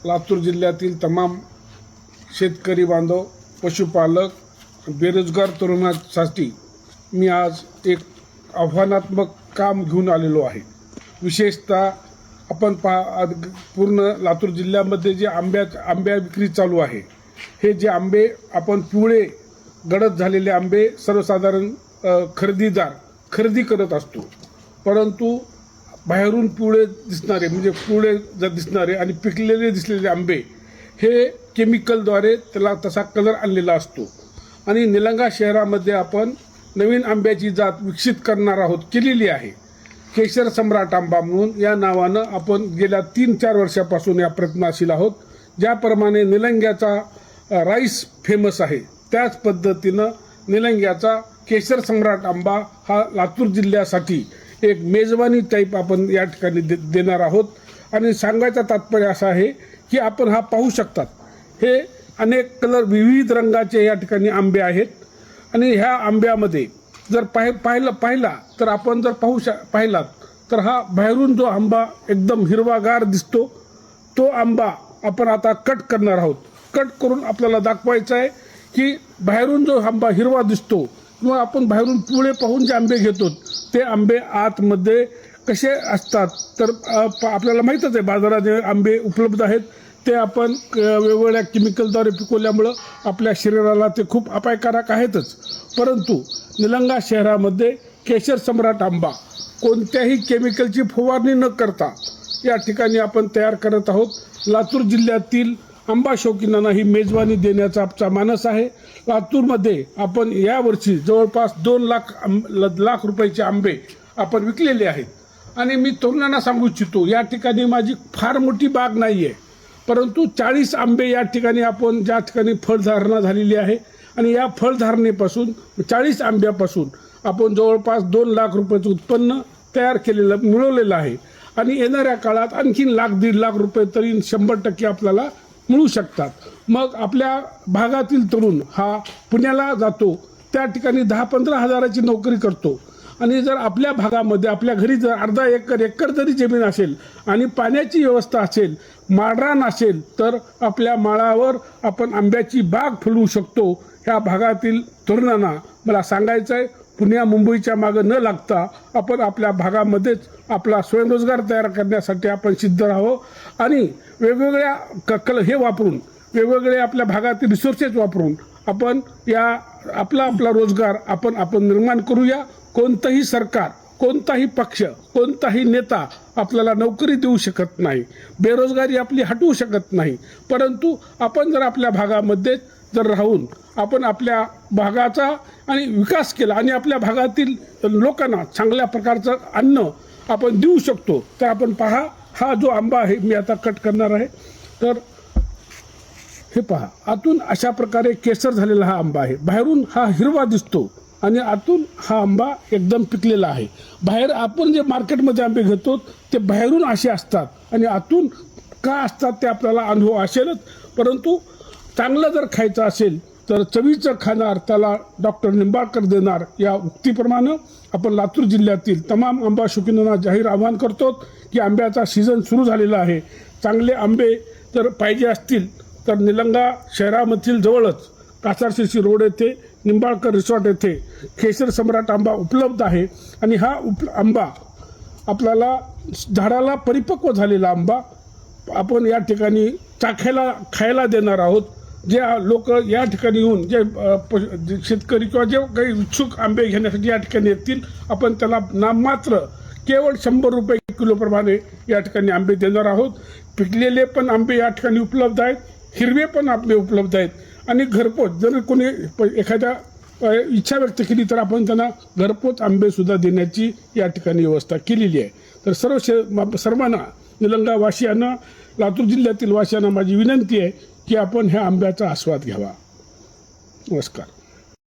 लातूर जिल्ह्यातील तमाम शेतकरी बांधव, पशुपालक, बेरोजगार तरुणांसाठी मी आज एक आव्हानात्मक काम घेऊन आलेलो आहे। विशेषतः आपण पूर्ण लातूर जिल्ह्यामध्ये जे आंब्या विक्री चालू आहे, हे जे आंबे आपण पिवळे गडद झालेले आंबे सर्वसाधारण खरेदीदार खरेदी करत असतो, परंतु बाहेरून पिवळे दिसणारे म्हणजे पिवळे दिसणारे आणि पिकलेले दिसलेले आंबे हे केमिकलद्वारे त्याला तसा कलर आणलेला असतो। आणि निलंगा शहरामध्ये आपण नवीन आंब्याची जात विकसित करणार आहोत, केलेली आहे। केशर सम्राट आंबा म्हणून या नावानं आपण गेल्या 3-4 वर्षापासून या प्रयत्नशील आहोत। ज्याप्रमाणे निलंग्याचा राईस फेमस आहे, त्याच पद्धतीनं निलंग्याचा केशर सम्राट आंबा हा लातूर जिल्ह्यासाठी एक मेजवानी टाईप आपण या ठिकाणी देणार आहोत। आणि सांगायचं तात्पर्य असं आहे की आपण हा पाहू शकतात, हे अनेक कलर विविध रंगाचे या ठिकाणी आंबे आहेत। आणि ह्या आंब्यामध्ये जर पाहिला तर आपण जर पाहिलात तर हा बाहेरून जो आंबा एकदम हिरवागार दिसतो, तो आंबा आपण आता कट करणार आहोत। कट करून आपल्याला दाखवायचं आहे की बाहेरून जो आंबा हिरवा दिसतो किंवा आपण बाहेरून पिवळे पाहून जे आंबे घेतो, ते आंबे आतमध्ये कसे असतात। तर आपल्याला माहीतच आहे, बाजारात जे आंबे उपलब्ध आहेत ते आपण वेगवेगळ्या केमिकलद्वारे पिकवल्यामुळं आपल्या शरीराला ते खूप अपायकारक आहेतच। परंतु निलंगा शहरामध्ये केशर सम्राट आंबा कोणत्याही केमिकलची फवारणी न करता या ठिकाणी आपण तयार करत आहोत। लातूर जिल्ह्यातील आंबा शौकीनांना ही मेजवानी देण्याचा आमचा मानस आहे। लातूरमध्ये आपण यावर्षी जवळपास 2 लाख रुपयाचे आंबे आपण विकलेले आहेत। आणि मी तरुणांना सांगू इच्छितो, या ठिकाणी माझी फार मोठी बाग नाही आहे, परंतु 40 आंबे या ठिकाणी आपण ज्या ठिकाणी फळधारणा झालेली आहे आणि या फळधारणेपासून 40 आंब्यापासून आपण जवळपास 2 लाख रुपयाचं उत्पन्न तयार मिळवलेलं आहे। आणि येणाऱ्या काळात आणखीन 1-1.5 लाख रुपये तरी 100% आपल्याला मिळू शकतात। मग आपल्या भागातील तरुण हा पुण्याला जातो, त्या ठिकाणी 10-15 हजाराची नोकरी करतो। आणि जर आपल्या भागामध्ये आपल्या घरी जर अर्धा एकर जरी जमीन असेल आणि पाण्याची व्यवस्था असेल, माळरान असेल, तर आपल्या माळावर आपण आंब्याची बाग फुलवू शकतो। ह्या भागातील तरुणांना मला सांगायचं आहे, पुण्या मुंबईच्या मागं न लागता आपण आपल्या भागामध्येच आपला स्वयंरोजगार तयार करण्यासाठी आपण सिद्ध राहावं। आणि वेगवेगळ्या हे वापरून, वेगवेगळे आपल्या भागातील रिसोर्सेस वापरून आपण आपला रोजगार आपण निर्माण करूया। कोणतंही सरकार, कोणताही पक्ष, कोणताही नेता आपल्याला नोकरी देऊ शकत नाही, बेरोजगारी आपली हटवू शकत नाही। परंतु आपण जर आपल्या भागामध्ये जर राहून आपण आपल्या भागाचा आणि विकास केला आणि आपल्या भागातील लोकांना चांगल्या प्रकारचं अन्न आपण देऊ शकतो, तर आपण पहा, हा जो आंबा आहे मी आता कट करणार आहे, तर हे पहा, आतून अशा प्रकारे केसर झालेला हा आंबा आहे। बाहेरून हा हिरवा दिसतो आणि आतून हा आंबा एकदम पिकलेला आहे। बाहेर आपण जे मार्केटमध्ये आंबे घेतो ते बाहेरून असे असतात आणि आतून का असतात ते आपल्याला अनुभव असेलच। परंतु चांगलं जर खायचं असेल तर चवीचं खाणार त्याला डॉक्टर निंबाळकर देणार, या उक्तीप्रमाणे आपण लातूर जिल्ह्यातील तमाम आंबा शौकीनांना जाहीर आवाहन करतो की आंब्याचा सीझन सुरू झालेला आहे। चांगले आंबे जर पाहिजे असतील तर निलंगा शहरामधील जवळच कासारशिरसी रोड येथे निंबाळकर रिसॉर्ट येथे केशर सम्राट आंबा उपलब्ध आहे। आणि हा आंबा आपल्याला झाडाला परिपक्व झालेला आंबा आपण या ठिकाणी खायला देणार आहोत। जे लोक या ठिकाणी येऊन जे शेतकरी किंवा जे काही इच्छुक आंबे घेण्यासाठी या ठिकाणी येतील, आपण त्याला नाममात्र केवळ 100 रुपये किलोप्रमाणे या ठिकाणी आंबे देणार आहोत। पिकलेले पण आंबे या ठिकाणी उपलब्ध आहेत, हिरवे पण आंबे उपलब्ध आहेत। आणि घरपोच जर कोणी एखाद्या इच्छा व्यक्त केली तर आपण त्यांना घरपोच आंबे सुद्धा देण्याची या ठिकाणी व्यवस्था केलेली आहे। तर सर्वांना निलंगा वासियांना, लातूर जिल्ह्यातील वासियांना माझी विनंती आहे की आपण ह्या आंब्याचा आस्वाद घ्यावा। नमस्कार।